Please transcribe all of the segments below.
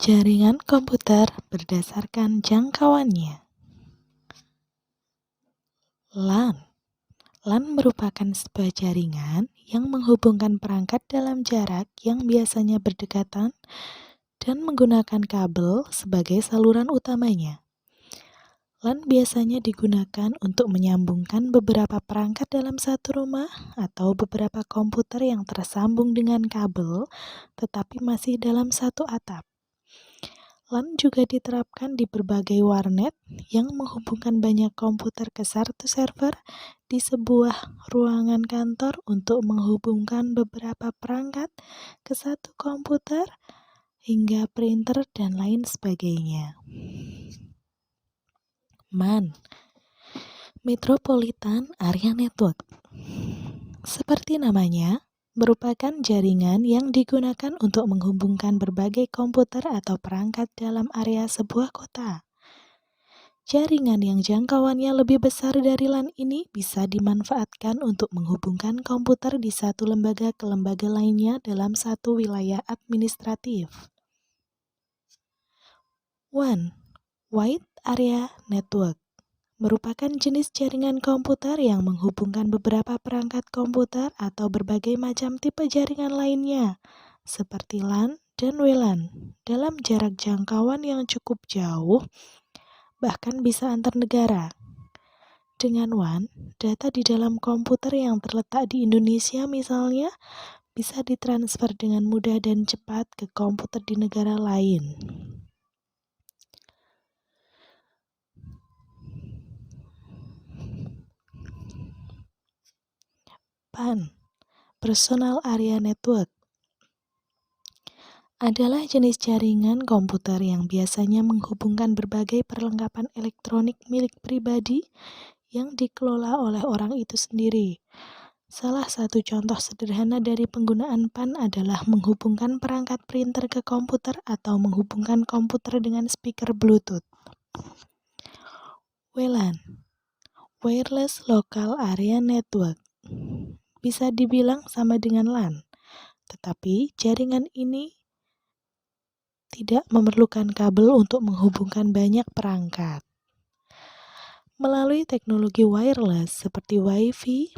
Jaringan komputer berdasarkan jangkauannya. LAN. LAN merupakan sebuah jaringan yang menghubungkan perangkat dalam jarak yang biasanya berdekatan dan menggunakan kabel sebagai saluran utamanya. LAN biasanya digunakan untuk menyambungkan beberapa perangkat dalam satu rumah atau beberapa komputer yang tersambung dengan kabel tetapi masih dalam satu atap. LAN juga diterapkan di berbagai warnet yang menghubungkan banyak komputer ke satu server di sebuah ruangan kantor untuk menghubungkan beberapa perangkat ke satu komputer hingga printer dan lain sebagainya. MAN, Metropolitan Area Network. Seperti namanya, merupakan jaringan yang digunakan untuk menghubungkan berbagai komputer atau perangkat dalam area sebuah kota. Jaringan yang jangkauannya lebih besar dari LAN ini bisa dimanfaatkan untuk menghubungkan komputer di satu lembaga ke lembaga lainnya dalam satu wilayah administratif. WAN, Wide Area Network, merupakan jenis jaringan komputer yang menghubungkan beberapa perangkat komputer atau berbagai macam tipe jaringan lainnya, seperti LAN dan WLAN, dalam jarak jangkauan yang cukup jauh, bahkan bisa antar negara. Dengan WAN, data di dalam komputer yang terletak di Indonesia misalnya, bisa ditransfer dengan mudah dan cepat ke komputer di negara lain. PAN, Personal Area Network, adalah jenis jaringan komputer yang biasanya menghubungkan berbagai perlengkapan elektronik milik pribadi yang dikelola oleh orang itu sendiri. Salah satu contoh sederhana dari penggunaan PAN adalah menghubungkan perangkat printer ke komputer atau menghubungkan komputer dengan speaker Bluetooth. WLAN, Wireless Local Area Network, bisa dibilang sama dengan LAN, tetapi jaringan ini tidak memerlukan kabel untuk menghubungkan banyak perangkat. Melalui teknologi wireless seperti Wi-Fi,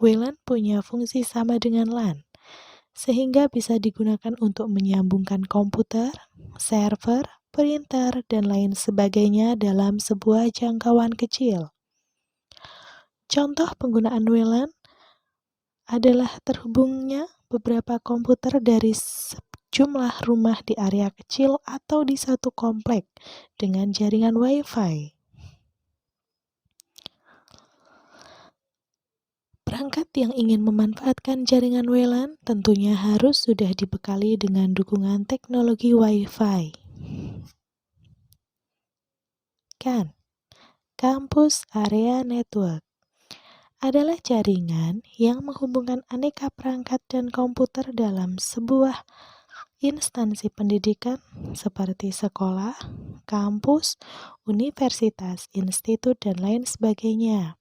WLAN punya fungsi sama dengan LAN, sehingga bisa digunakan untuk menyambungkan komputer, server, printer, dan lain sebagainya dalam sebuah jangkauan kecil. Contoh penggunaan WLAN adalah terhubungnya beberapa komputer dari sejumlah rumah di area kecil atau di satu komplek dengan jaringan Wi-Fi. Perangkat yang ingin memanfaatkan jaringan WLAN tentunya harus sudah dibekali dengan dukungan teknologi Wi-Fi. CAN, Campus Area Network, adalah jaringan yang menghubungkan aneka perangkat dan komputer dalam sebuah instansi pendidikan seperti sekolah, kampus, universitas, institut, dan lain sebagainya.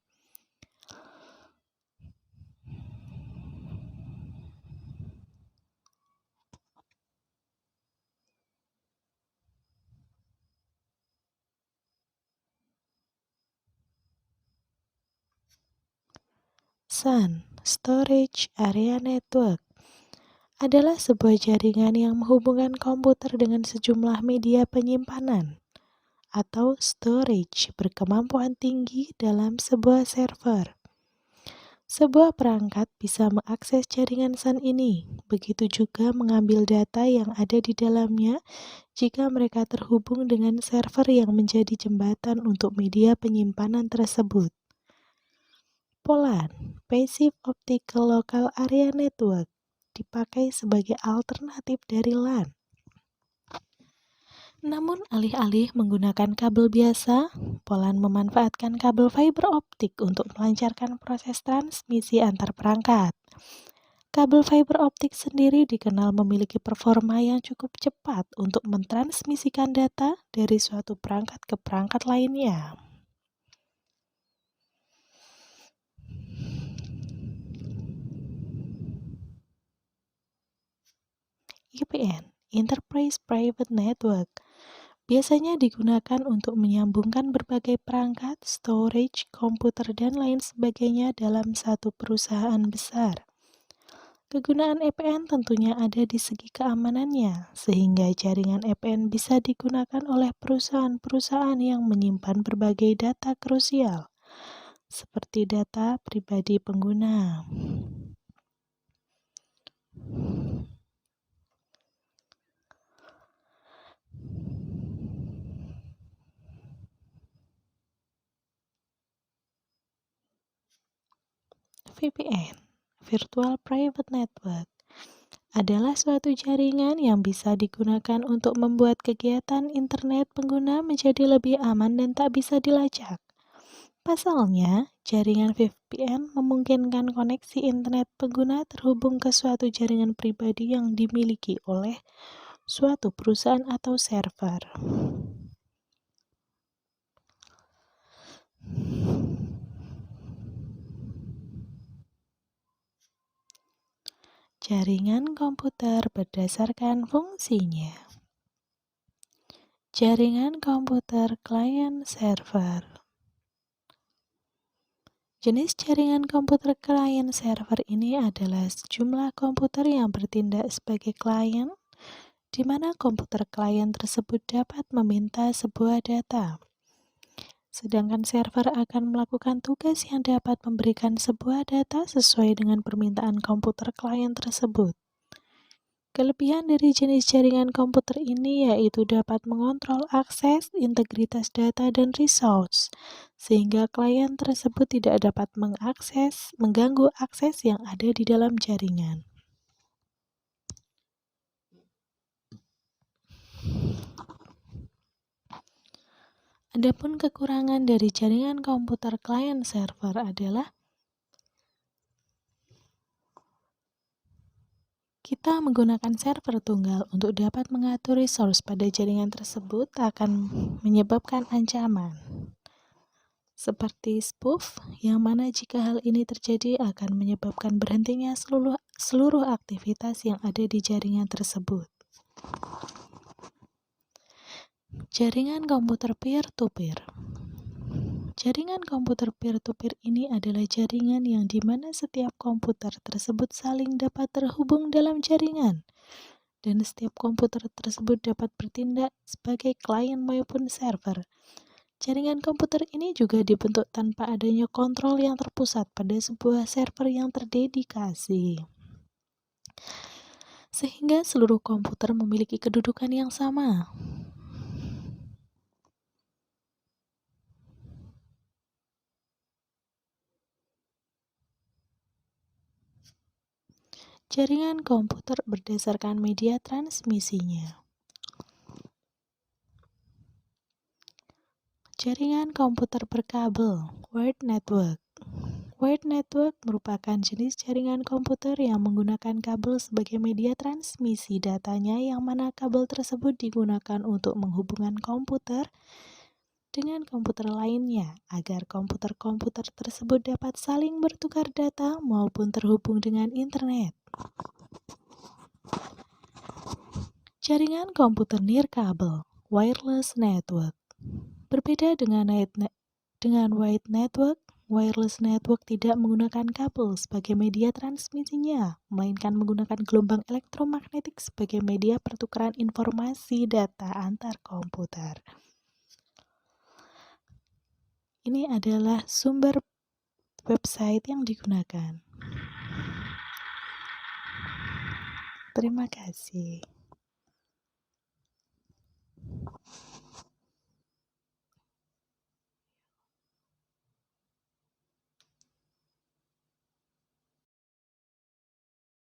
SAN, Storage Area Network, adalah sebuah jaringan yang menghubungkan komputer dengan sejumlah media penyimpanan atau storage berkemampuan tinggi dalam sebuah server. Sebuah perangkat bisa mengakses jaringan SAN ini, begitu juga mengambil data yang ada di dalamnya jika mereka terhubung dengan server yang menjadi jembatan untuk media penyimpanan tersebut. POLAN, Passive Optical Local Area Network, dipakai sebagai alternatif dari LAN. Namun alih-alih menggunakan kabel biasa, POLAN memanfaatkan kabel fiber optik untuk melancarkan proses transmisi antar perangkat. Kabel fiber optik sendiri dikenal memiliki performa yang cukup cepat untuk mentransmisikan data dari suatu perangkat ke perangkat lainnya. IPN, Enterprise Private Network. Biasanya digunakan untuk menyambungkan berbagai perangkat, storage, komputer, dan lain sebagainya dalam satu perusahaan besar. Kegunaan EPN tentunya ada di segi keamanannya, sehingga jaringan EPN bisa digunakan oleh perusahaan-perusahaan yang menyimpan berbagai data krusial, seperti data pribadi pengguna. VPN, Virtual Private Network, adalah suatu jaringan yang bisa digunakan untuk membuat kegiatan internet pengguna menjadi lebih aman dan tak bisa dilacak. Pasalnya, jaringan VPN memungkinkan koneksi internet pengguna terhubung ke suatu jaringan pribadi yang dimiliki oleh suatu perusahaan atau server. Jaringan komputer berdasarkan fungsinya. Jaringan komputer klien server. Jenis jaringan komputer klien server ini adalah sejumlah komputer yang bertindak sebagai klien, di mana komputer klien tersebut dapat meminta sebuah data. Sedangkan server akan melakukan tugas yang dapat memberikan sebuah data sesuai dengan permintaan komputer klien tersebut. Kelebihan dari jenis jaringan komputer ini yaitu dapat mengontrol akses, integritas data, dan resource, sehingga klien tersebut tidak dapat mengganggu akses yang ada di dalam jaringan. Adapun kekurangan dari jaringan komputer klien server adalah kita menggunakan server tunggal untuk dapat mengatur resource pada jaringan tersebut akan menyebabkan ancaman, seperti spoof, yang mana jika hal ini terjadi akan menyebabkan berhentinya seluruh aktivitas yang ada di jaringan tersebut. Jaringan komputer peer-to-peer. Jaringan komputer peer-to-peer ini adalah jaringan yang dimana setiap komputer tersebut saling dapat terhubung dalam jaringan, dan setiap komputer tersebut dapat bertindak sebagai klien maupun server. Jaringan komputer ini juga dibentuk tanpa adanya kontrol yang terpusat pada sebuah server yang terdedikasi, sehingga seluruh komputer memiliki kedudukan yang sama. Jaringan komputer berdasarkan media transmisinya. Jaringan komputer berkabel, wired network. Wired network merupakan jenis jaringan komputer yang menggunakan kabel sebagai media transmisi datanya, yang mana kabel tersebut digunakan untuk menghubungkan komputer dengan komputer lainnya agar komputer-komputer tersebut dapat saling bertukar data maupun terhubung dengan internet. Jaringan komputer nirkabel, wireless network. Berbeda dengan wired network, wireless network tidak menggunakan kabel sebagai media transmisinya, melainkan menggunakan gelombang elektromagnetik sebagai media pertukaran informasi data antar komputer. Ini adalah sumber website yang digunakan. Terima kasih.